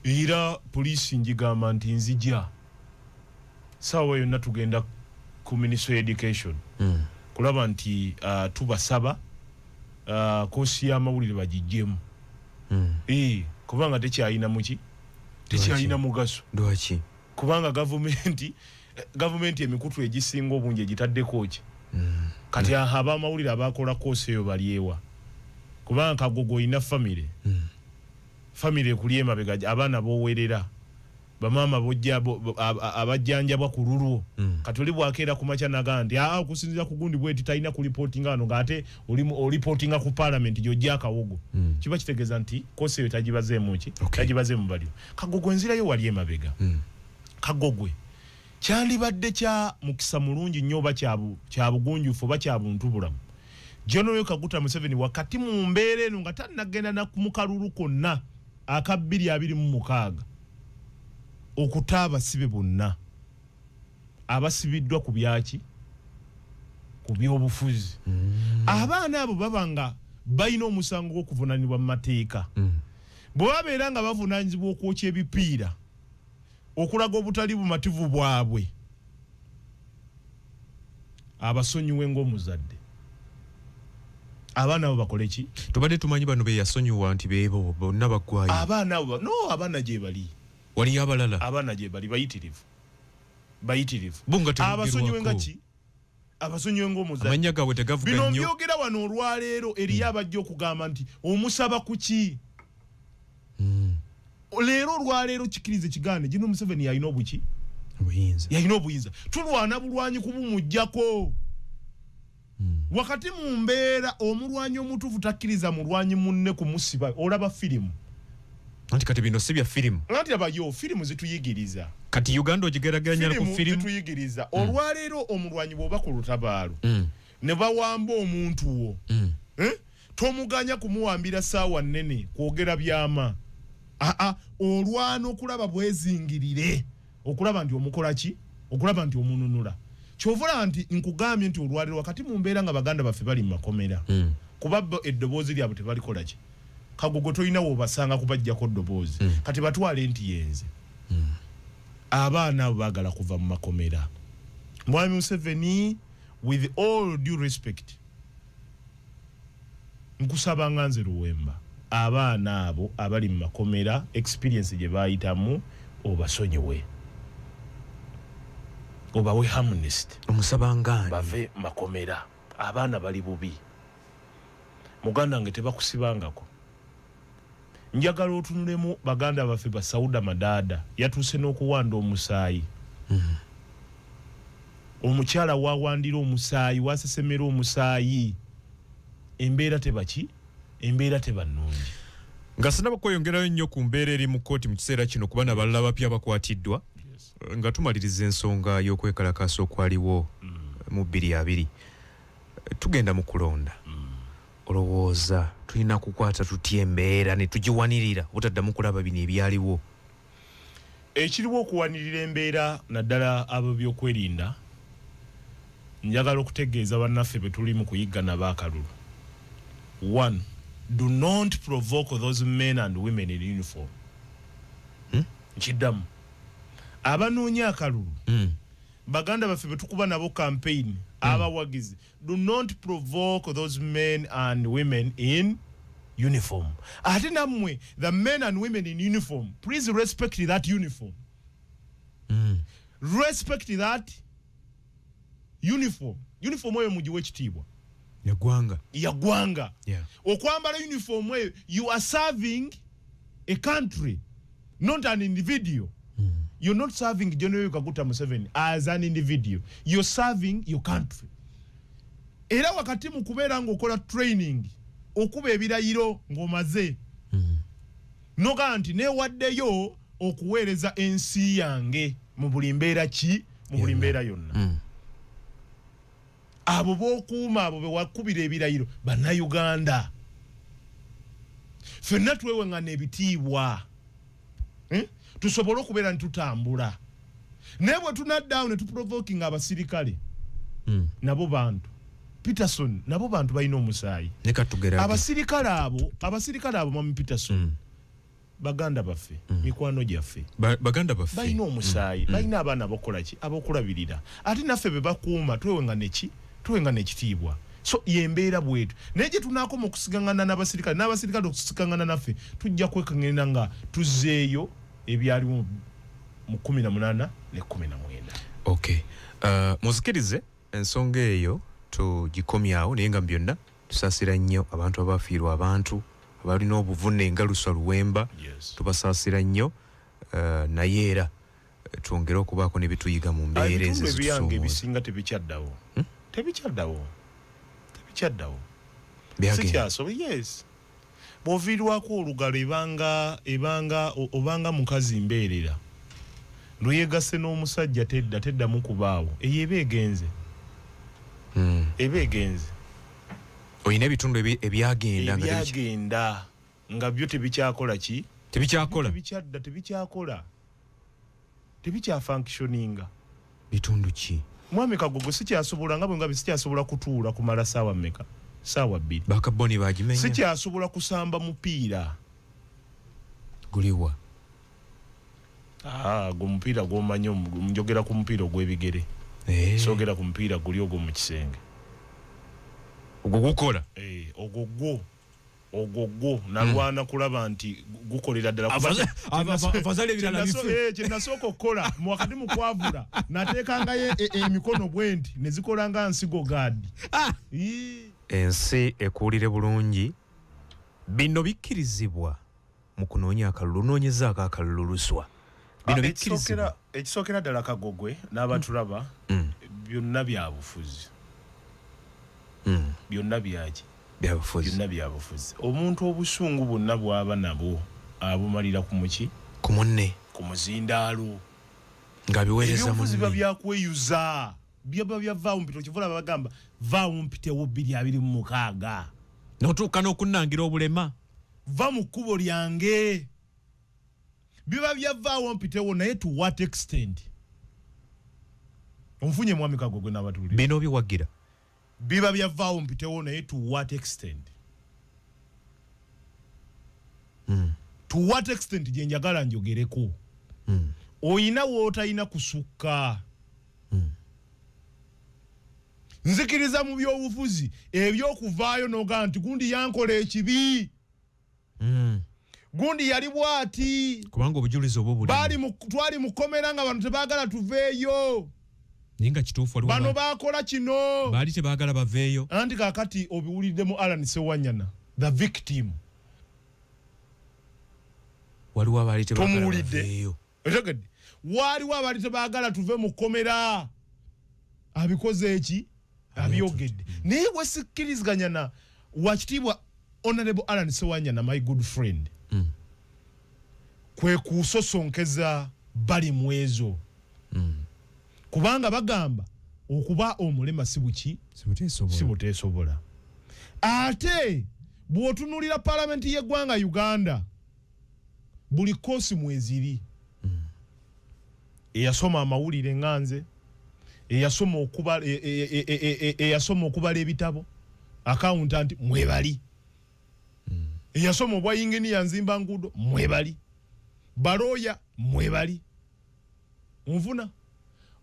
era poliisi njigamba nti nzija saawa yonna tugenda ku Ministry of Education kulaba nti tubasaba koosi y'amawulire bagijjemu kubanga tekyalina muki tekyalina mugaso lwaki kubanga gavumenti emikutu egisinga obungi egitaddeko ki kati ab'amawulire abakola koosi eyo balyewa kubanga Kagogo olina famire kuli emabega abaana b'owerera bamaama abajjanjabwa ku lulwo kati oli bwakeera ku makya naga nti okusinziira ku gundi bweti talina ku reportinga wano ng'ate oliportinga ku parliament gy'ojja akawogo kiba kitegeeza nti koosi eyo tagibazeemu ki tagibazeemu balyo Kagogo enzirayo wali emabega Kagogwe kyandibadde kya mukisa mulungi nnyo oba kya bugunjufu oba kya buntu bulamu General Kaguta Museveni wakati mu mbeera eno nga tannagenda na mu kalulu konna aka 2026 okuta abasibe bonna abasibiddwa ku byaki ku byobufuzi abaana abo babanga balina omusango gw'okuvunaanibwa mu mateeka bwe babeera nga bavunaanyizibwa okwokya ebipiira okulaga obutali bumativu bwabwe abasonyiwe ng'omuzadde abaana abo bakole ki tubadde tumanyi bano be yasonyiwa nti beebo bonna baggwayo abaana abo abaana gye bali waliyo abalala abaana gye bali bayitirivu abasonyiwe nga ki abasonyiwe ng'omuzadde amanya gaabwe tegavuga nnyo bino byogera wano olwaleero eriyo abajja okugamba nti omusaba ku ki leero olwaleero kikirize kigane gino Museveni yalina obuki yalina obuyinza tulwana bulwanyi kubumujjako wakati mu mbeera omulwanyi omutuufu takkiriza mulwanyi munne kumusiba olaba firimu anti kati bino si bya firimu anti abayo firimu zituyigiriza kati Uganda ogigeraganya ku firimu zituyigiriza olwaleero omulwanyi bw'oba ku lutabaalo ne bawamba omuntu wo tomuganya kumuwambira ssaawa nnene kwogera byama olwana okulaba bwezingirire okulaba nti omukola ki okulaba nti omununula kyovula nti nkugambye nti olwaleero wakati mu mbeera nga baganda baffe bali mu makomera kuba eddoboozi lyabwe tebalikola ki Kagogo tolina wobasanga kubajjako ddoboozi kati batwale nti yenze abaana abo baagala kuva mu makomera Mwami Museveni with all due respect nkusaba nga nze Luwemba abaana abo abali mu makomera experience gye baayitamu obasonyiwe obawe harmonist omusabangani bave makomera abaana bali bubi muganda nge tebakusibangako njagala otunulemu baganda baffe ba Sauda Madada yatuuse n'okuwanda omusaayi omukyala wawandira omusaayi wasesemera omusaayi embeera tebaki embeera tebannungi nga sinaba kweyongerayo nnyo ku mbeera eri mu kkooti mu kiseera kino kuba n'abalala bapya bakwatiddwa nga tumaliriza ensonga y'okwekalakaasa okwaliwo mu 2020 tugenda mu kulonda olowooza tulina kukwata tutya embeera ne tugiwanirira obutaddamu kulaba bino ebyaliwo ekiriwo okuwanirira embeera naddala abo byokwerinda njagala okutegeeza bannaffe be tuli mu kuyigga nabo akalulu 1 do not provoke those men and women in uniform nkiddamu abanoonya akalulu baganda baffe betukuba nabo campaign abawagizi do not provoke those men and women in uniform ate nammwe the men and women in uniform please respect that uniform respect that uniform oyo mugiwe ekitiibwa yagwanga okwambala uniform eyo you are serving a country not an individual. You're not serving General Kaguta Museveni as an individual. You're serving your country. Era wakati mukubera ngokola training okuba ebirayiro ngomaze. Noga nti ne waddeyo okuweereza ensi yange mu buli mbeera ki mu buli mbeera yonna. Abo bokuuma abo bewakubira ebirayiro bannayuganda. Ffenna twewengana ebitiibwa. Tusobola okubeera ntutambula. Naye bwe tunaddawo ne tuprovoking abasirikale. Nabo bantu. Peterson nabo bantu balina omusaayi. Abasirikale abo Mami Peterson. Baganda baffe, mikwano gyaffe. Baganda baffe. Balina omusaayi, balina abaana abokola ki, abokulabirira. Ate naffe be bakuuma twewengana ekitiibwa. So yembeera bwetu. Naye gye tunaakoma okusigangana n'abasirikale okusigangana naffe, tujja kwekangana nga tuzzeeyo ebyali mu 18 ne 19. Okay. Muzikirize ensonga eyo tugikomyawo naye nga byonna tusaasira nnyo abantu abafiirwa abantu abalina obuvune nga Lusa Luwemba. Tubasaasira nnyo naye era twongere okubaako ne bituyiga mu mbeera ezo ebiyange ebisinga tebikyaddawo. Tebikyaddawo. Yes. Bwoviirwako olugalo obanga mukazi mbeerera. Luyegase n'omusajja teddamu kubaawo. Eyo eba egenze. Oyina ebitundu ebyagenda nga byo tebikyakola ki? Tebikyafunctioninga. Bitundu ki? Mwami Kagogo sikyasobola nga bwe nga sikyasobola kutuula kumala saawa mmeka? Saawa 2. Bakaboni bagimenya. Sikyasobola kusamba mupiira. Guliwa. Gumupiira gwomanyo njogera ku mupiira ogw'ebigere. Sogera ku mupiira guli ogwo mu kisenge. Ogwo gukola? Ogwo nalwana kulaba nti gukolera ddala abazale ebirala bife. Kye nasooka okukola wakati mu kwavula nateekangayo emikono bwenti ne zikola nga nsigo gaadi. Ensi ekuulire bulungi bino bikkirizibwa mu kunoonya akalulu noonyezaako akalululuswa. Bino bikkirizibwa. Ekisookera ddala Kagogwe n'abatulaba byonna byabufuzi. Byonna byaki? Byabufuzi. Omuntu obusungu bwonna bw'aba nabwo abumalira ku muki? Ku munne. Ku muzindaalo. Ng'abiweereza munne. Ebyobufuzi biba byakweyuza. Byaba byavaawo mpito kivula bagamba vaawo mpitewo 226. N'otuuka n'okunnangira obulema. Va mu kkubo lyange. Biba byavaawo mpitewo naye to what extent? Omufunye Mwami Kagogo n'abatulira. Bino biwagira. Biba byavaawo mpitewo naye to what extent? To what extent gye njagala njogereko? Oyina w'otayina kusukka. Nzikiriza mu byobufuzi ebyokuvaayo noga nti gundi yankola ekibi. Gundi yali bwati. Kubanga obujulizi obwo buli. Twali mukomera nga abantu tebaagala tuveeyo. Ninga kituufu waliwo. Bano baakola kino. Baali tebaagala baveeyo. Anti kaakati obiwuliddemu Alan Sewanyana, the victim. Waliwo abaali tebaagala baveeyo. Etegedde. Waliwo abaali tebaagala tuve mu kkomera. Abikoze eki? Abyogedde. Naye bwe sikkiriziganya na wakitiibwa Honorable Alan Sewanyana, my good friend. Kwe kusosonkeza bali mwezo. Kubanga bagamba okuba omulema sibuki sibuteesobola. Ate bw'otunulira palamenti y'eggwanga Uganda buli koosi mweziri. Eyasoma amawulire nganze, eyasoma okubala ebitabo, accountant mwebali. Eyasoma obwayinginiya nzimba nguudo mwebali. Balooya mwebali. Onfuna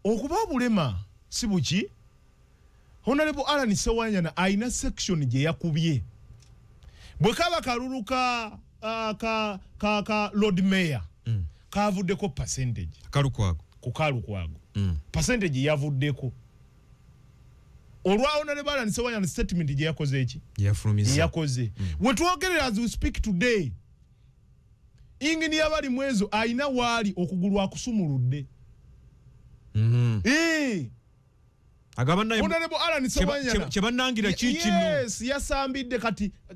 okuba obulema sibuki. Honorable Alan Sewanyana ayina section gye yakubye. Bwe kaba kalulu ka Lord Mayor kavuddeko percentage. Kalukwago. Ku Kalukwago. Percentage yavuddeko. Olwa Honorable Alan Sewanyana statement gye yakoze eki? Yafulumiza. Yakoze. We twogerera as we speak today. ingini yabali mwezo aina wali okugulu akusumuludde. Agabana Honorable Alan Sewanyana chebanangira chichi no. Yes, yasambidde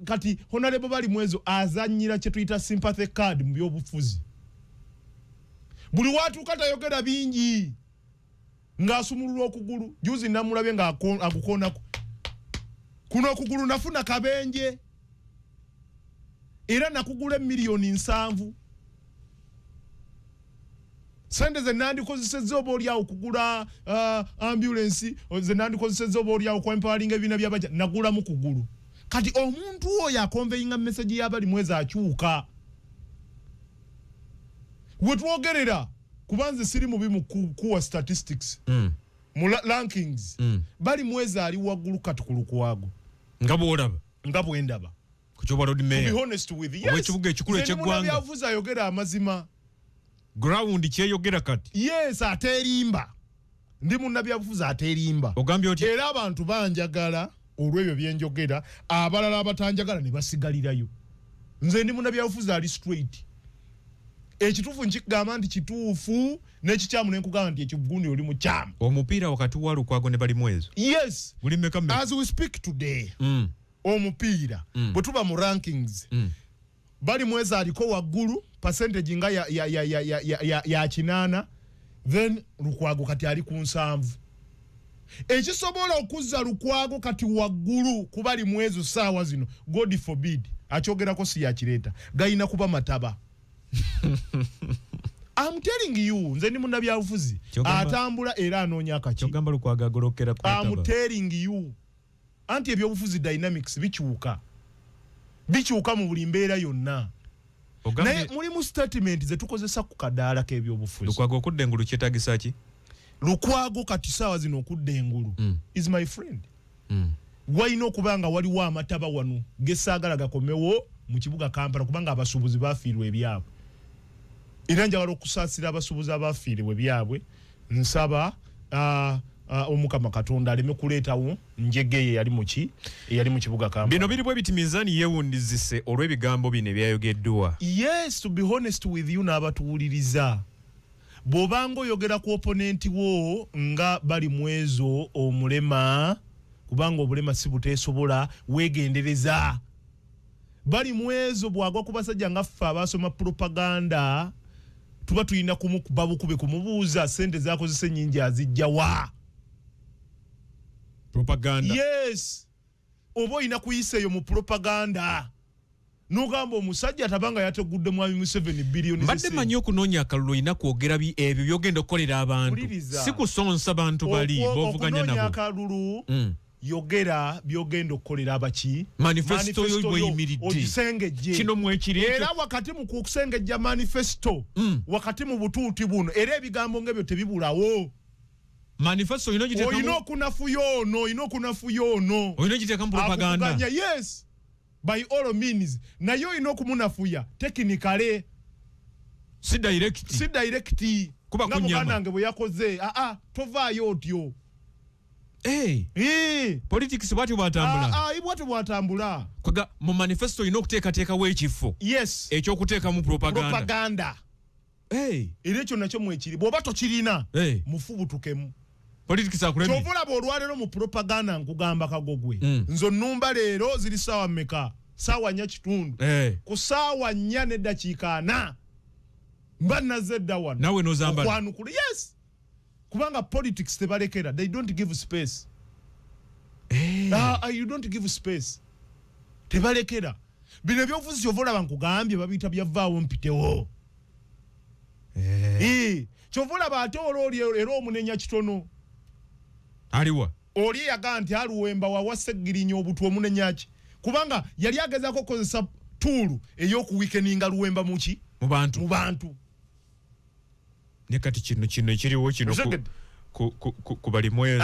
kati Honorable bali mwezo azanyira kye tuyita sympathy card mu byobufuzi. Buli watu kata yogera bingi ngasumulula okugulu juzi namulabe nga agukona kuno okugulu nafuna kabenje era nakugula milioni 7. Sente ze nandi kozesezza oboli awo kugula ambulance ze nandi kozesezza oboli awo kwa empowering ebina byabaja nagula mu kugulu. Kati omuntu oyo akonveyinga message yabali mweza akyuka. Wetwogerera kubanze siri mu bimu kuwa statistics mu rankings bali mweza ali waggulu katukulu kwago ngabo endaba kuchoba road mayor. To be honest with you, yes. Owekibuga ekikulu eky'eggwanga byavuza ayogera amazima ground kyeyogera kati. Yes, aterimba ndi munnabyabufuzi aterimba ogambye oti era abantu banjagala olw'ebyo byenjogera abalala abatanjagala ne basigalirayo. Nze ndi munnabyabufuzi ali straight. Ekitufu nkigamba nti kituufu n'ekikyamu nenkugamba nti ekigundu oli mu kyamu. Omupiira wakati wa Lukwago ne bali mwezo. Yes. Buli meka as we speak today. Omupiira bwe tuba mu rankings bali mweza aliko waggulu percentage nga ya 8 then Lukwago kati ali ku 7. Ekisobola okuzza Lukwago kati waggulu kubali mwezo saawa zino God forbid akyogerako si yakireta gayina kuba mataba. I'm telling you nze ndi munnabyabufuzi atambula era anoonya akaki. Kyogamba Lukwago agolokera ku mataba. I'm telling you anti ebyobufuzi dynamics bikyuka mu buli mbeera yonna. Naye mulimu statement ze tukozesa ku kadaala k'ebyobufuzi. Lukwago okudda engulu kyetaagisa ki? Lukwago kati saawa zino okudda engulu is my friend. Walina okuba nga waliwo amataba wano gesaagala gakomewo mu kibuga Kampala kubanga abasuubuzi baafiirwa ebyabwe. Era njagala okusaasira abasuubuzi abaafiirwa ebyabwe. Nsaba Omukama Katonda aleme kuleetawo njegeye yali mu kibuga Kampala. Bino biri bwe biti Minzaani yeewundizise olw'ebigambo bino ebyayogeddwa. Yes, to be honest with you n'abatuwuliriza. Bw'obanga oyogera ku opponent wo nga bali mwezo omulema kubanga obulema si buteesobola weegendereza. Bali mwezo bwagwa ku basajja nga ffe abasoma propaganda tuba tulina kumukuba bukube kumubuuza sente zakozesa ennyingi azijja wa. Propaganda. Yes. Oba olina kuyiseeyo mu propaganda. Nogamba omusajja atabanga yategudde mwami Museveni billions. Mbadde manyi okunoonya akalulu olina kwogera ebyo byogenda okukolera abantu. Si kusonsa bantu bali b'ovuganya nabo. Okunoonya akalulu yogera byogenda okukolera abaki. Manifesto yo bweyimiridde. Ogisengejje. Kino mwekiri. Era wakati mu kusengejja manifesto. Wakati mu butuuti buno era ebigambo ng'ebyo tebibulawo. Manifesto oyina ogiteekamu. Oyina okunafuya ono. Oyina ogiteekamu propaganda. Yes. By all means. Naye oyina okumunafuya. Technically. Si direct. Kuba kunyama. Nga mukanange bwe yakoze. Tovaayo otyo. Politics bwatyo bwatambula. Bwatyo bwatambula. Kwaga mu manifesto oyina okuteekateekawo ekifo. Yes. Ekyokuteekamu propaganda. Era ekyo nakyo mwekiri. Bw'oba tokirina mufubutukemu. Politics akulemi. Kyovulaba olwaleero mu propaganda nkugamba Kagogwe. Nzo nnumba leero ziri saawa mmeka? Saawa 4:30. Ku saawa 4 n'eddakiika 4. Mba nazze dda wano. Nawe n'ozambala. Okwanukula. Yes. Kubanga politics tebalekera. They don't give space. You don't give space. Tebalekera. Bino ebyobufuzi kyovulaba nkugambye babiyita byavaawo mpitewo. Kyovulaba ate oli era omunenya kitono. Aliwa. Oli yaga nti aluwemba wawaseggirinya obutwa omunenyaki. Kubanga yali agezaako okukozesa tuulu ey'okuwikeninga luwemba muki? Mu bantu. Ne kati kino ekiriwo kino ku bali mwezo.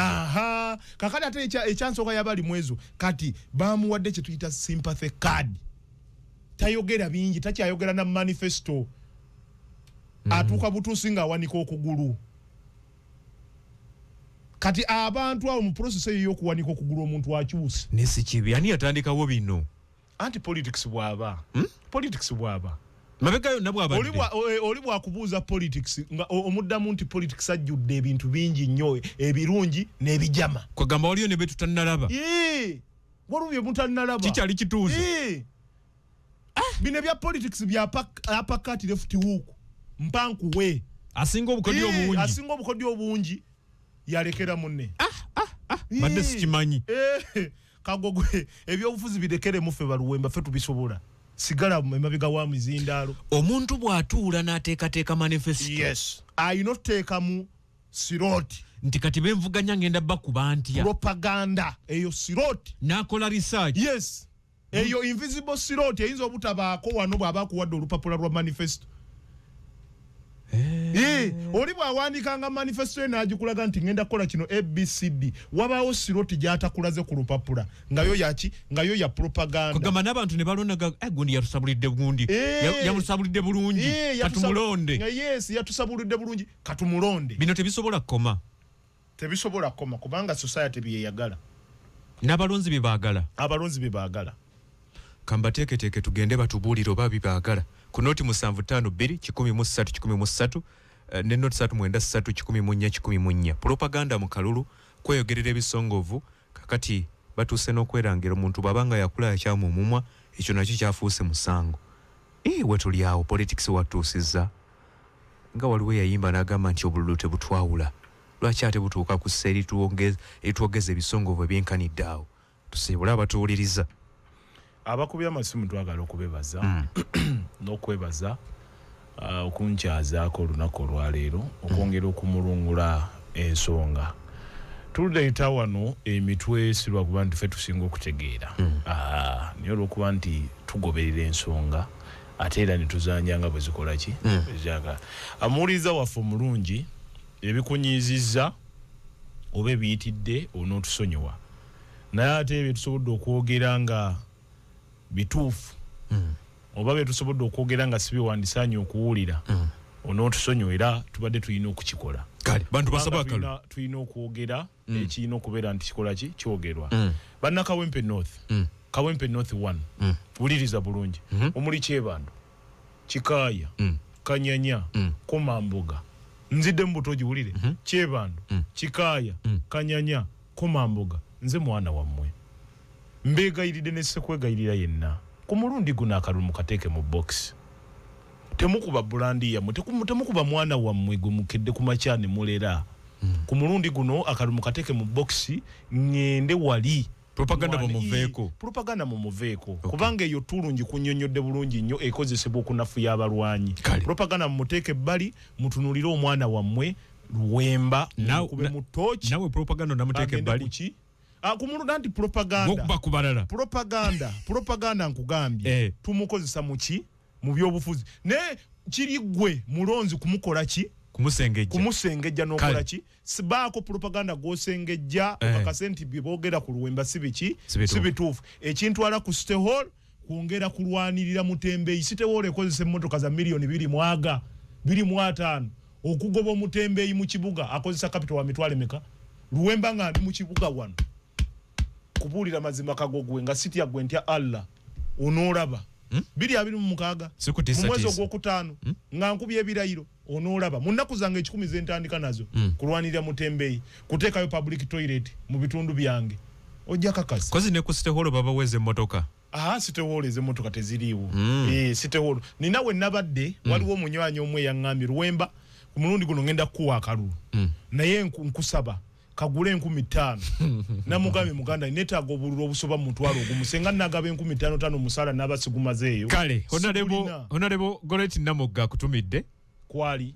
Kakati ate ekyansooka y'abali mwezo kati baamuwadde kye tuyita sympathy card. Tayogera bingi, takyayogera na manifesto. Atuuka butuusi ng'awanika okugulu. Kati abantu abo mu process eyo y'okuwanika okugulu omuntu akyuse. Nesi kibi ani yatandikawo bino? Anti politics bwaba. Politics bwaba. mabega nabwo abadde oli bwakubuuza politics nga omuddamu nti politics ajjudde ebintu bingi nnyo ebirungi n'ebijama kwagamba waliyo ne betutannalaba walubye mutannalaba kikyali kituuze bino bya politics bya apakati left hook mpankuwe asinga obukodyo obungi yalekera munne badde sikimanyi kagogwe ebyobufuzi birekere mufe baluwemba fe tubisobola sigala emabega wa mizindaalo omuntu bw'atuula n'ateekateeka manifesto yes ayina oteekamu siroti nti kati benvuganya ngenda bakuba ntya propaganda eyo siroti n'akola research yes eyo invisible siroti eyinza obutabaako wano bw'aba akuwadde olupapula lwa manifesto oli bw'awandiikanga manifesto ye n'agikulaga nti ngenda kukola kino ABCD wabaawo siroti gy'atakulaze ku lupapula ngayo yaki ngayo ya propaganda kugamba n'abantu ne balondaga gundi yatusabulidde gundi yamusabulidde bulungi katumulonde yes yatusabulidde bulungi katumulonde bino tebisobola koma kubanga society byeyagala n'abalonzi bebaagala kambateeketeeke tugende batubuulire oba bibaagala ku noti 752 ne noti 393 propaganda mu kalulu kweyogerera ebisongovu kakati batuuse n'okwerangira omuntu bw'abanga yakula yakyamu omumwa ekyo nakyo kyafuuse musango we tuli awo politics watuusizza nga waliwo yayimba n'agamba nti obululu tebutwawula lwaki ate butuuka ku ssa eritwogeza ebisongovu ebyenkanidde awo tusiibule abatuwuliriza abakubya amasimu twagala okubebaza n'okwebaza okunkyazaako olunaku olwaleero okwongera okumulungula ensonga tuleeta wano emitwe sirwa kuba nti ffe tusinga okutegeera naye olwokuba nti tugoberera ensonga ate era netuzanyanga bwe zikola ki amuwuliriza waffe omulungi ebikunyiizizza oba ebiyitidde onootusonyiwa naye ate byetusobodde okwogera nga bituufu oba byetusobodde okwogera nga sibiwandisaanye okuwulira onootusonyiwa era tubadde tulina okukikola bantu basaba akalu tulina okwogera ekirina okubeera nti kikola ki kyogerwa banna Kawempe North 1 wuliriza bulungi omuli Kyebando Kikaaya Kanyanya Komamboga nzidde mu buto giwulire Kyebando Kikaaya Kanyanya Komamboga nze mwana wammwe mbeegayiride ne sekwegayirira yenna ku mulundi guno akalulu mukateeke mu box temukuba bulandi yammwe temukuba mwana wammwe gwe mukedde ku makyane mulera ku mulundi guno akalulu mukateeke mu box ngende wali propaganda mumuveeko kubanga eyo tulungi kunnyonnyodde bulungi nnyo ekozesebwa okunafuya abalwanyi propaganda mumuteeke ebbali mutunulire omwana wammwe Luwemba kube mu tochi nawe propaganda namuteeke ebbali kumulunda nti propaganda nkugambye tumukozesa muki mu byobufuzi ne kiri gwe mulonzi kumukola ki kumusengejja n'okola ki sibaako propaganda gw'osengejja okakasenti bibogera ku Luwemba sibituufu ekintwala ku City Hall kwongera kulwanirira Mutembeeyi City Hall ekozesa emmotoka za miliyoni 2.5 okugoba Mutembeeyi mu kibuga akozesa capital wa mitwale meka Luwemba nga ndi mu kibuga wano kubuulira mazima kagogwe nga City yagwe ntya Allah onoolaba 226 mu mwezi ogwokutaano nga nkubye ebirayiro onoolaba mu nnaku zange 10 zentandika nazo kulwanirira Mutembeeyi kuteekayo public toilet mu bitundu byange ojja kakasi kozi ne ku City Hall baba weze motoka City Hall ez'emmotoka teziriiwo City Hall ninawe nabadde waliwo omunywanyi omwe yaŋŋambye Luwemba ku mulundi guno ngenda kuwa akalulu naye nkusaba kagule 15,000 namugambe muganda netaaga obululu obusoba mu mutwalo ogumusenga nagaba 15,000 musala n'abasigumazeeyo kale honorable Goretti Namugga kutumidde kwali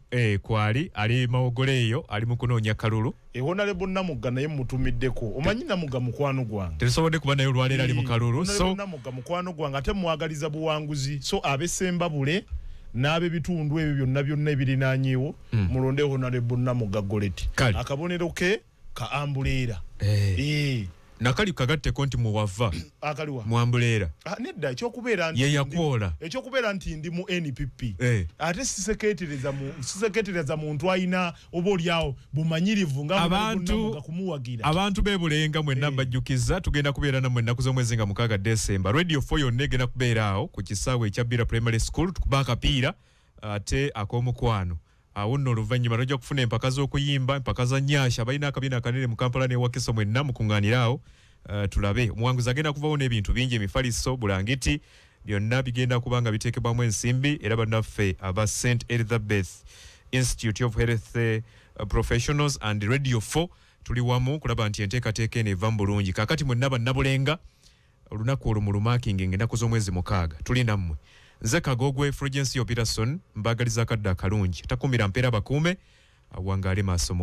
ali mawogole eyo ali mu kunoonya kalulu honorable Namugga naye mutumiddeko omanyi Namugga mukwano gwange terusobodde kuba naye olwaleero ali mu kalulu so Namugga mukwano gwange ate mwagaliza buwanguzi so abesemba bule n'abe bitundu ebyo byonna ebirinaanyeewo mulonde honorable Namugga Goretti akabonero ke ka ambulera nakali kagatte konti muwava akaliwa mwambulera nedda ekyokubeera ye yakwola ekyokubeera nti ndi mu NPP ate siseketereza muntu ayina oba oliawo bumanyirivu nga kumuwagira abantu bebulenga mwenna mbajjukiza tugenda kubeera namwe ennaku z'omwezi nga 6 December Radio 4 yonna egenda kubeera awo ku kisaawe ekya Bira Primary School tukuba akapiira ate ak'omukwano awo nno oluvannyuma tujja kufuna empaka z'okuyimba empaka za nnyasha balina akabiina akanene mu Kampala ne Wakiso mwenna mukuŋŋaanira awo tulabe omuwanguzi agenda kuvawo n'ebintu bingi emifaliso bulangiti byonna bigenda kuba nga biteekebwamu ensimbi era bannaffe aba St Elizabeth Institute of Health Professionals and Radio 4 tuli wamu kulaba nti enteekateeka eno eva mu bulungi kaakati mwenna bannabulenga olunaku olwo mu lumakingi ng'ennaku z'omwezi 6 tuli nammwe nze Kagogwe Fulgencio Peterson mbagaliza akadde akalungi takumira mpeera bakuume awangaale maaso